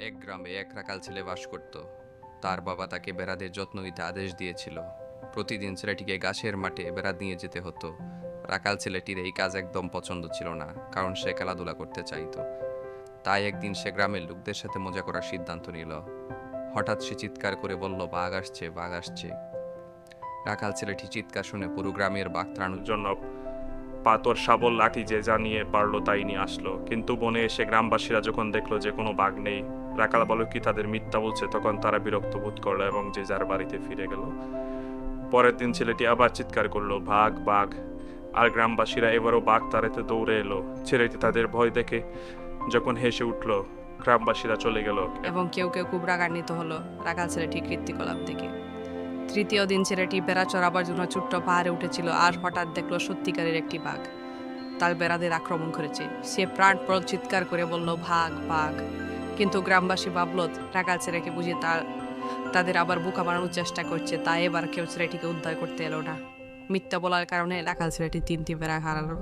এক গ্রামে এক রাখাল ছেলে বাস করত। তার বাবা তাকে বেড়াদের যত্ন নিতে আদেশ দিয়েছিল। প্রতিদিন ছেলেটিকে ঘাসের মাঠে বেড়া নিয়ে যেতে হতো। রাখাল ছেলেটির এই কাজ একদম পছন্দ ছিল না, কারণ সে খেলাধুলা করতে চাইতো। তাই একদিন সে গ্রামের লোকদের সাথে মজা করার সিদ্ধান্ত নিল। হঠাৎ সে চিৎকার করে বলল, বাঘ আসছে, বাঘ আসছে। রাখাল ছেলেটি চিৎকার শুনে পুরো গ্রামের বাঘ তাড়ানোর জন্য পাথর শাবল লাঠি যে যা নিয়ে পারলো তাই নিয়ে আসলো, কিন্তু বনে এসে গ্রামবাসীরা যখন দেখলো যে কোনো বাঘ নেই, রাখাল বলল কি তাদের মিথ্যা বলছে, তখন তারা বিরক্ত বোধ করলো এবং যে যার বাড়িতে ফিরে গেল। পরের দিন ছেলেটি আবার চিৎকার করলো, বাঘ বাঘ। আর গ্রামবাসীরা এবারও বাঘ তাড়াতে দৌড়ে এলো। ছেলেটি তাদের ভয় দেখে যখন হেসে উঠলো, গ্রামবাসীরা চলে গেল। এবং কেউ কেউ খুব রাগান্বিত হলো রাখাল ছেলেটি কীর্তিকলাপ দেখে। তৃতীয় দিন ছেলেটি বেড়া চড়াবার জন্য ছোট্ট পাহাড়ে উঠেছিল, আর হঠাৎ দেখলো সত্যিকারের একটি বাঘ তার বেড়াদের আক্রমণ করেছে। সে প্রাণপণ চিৎকার করে বলল, ভাগ বাঘ। কিন্তু গ্রামবাসী ভাবল রাখাল ছেলেকে বুঝে তাদের আবার বোকা বানানোর চেষ্টা করছে, তাই এবার কেউ ছেলেটিকে উদ্ধার করতে এলো না। মিথ্যা বলার কারণে রাখাল ছেলেটি 3টি বেড়া হারালো।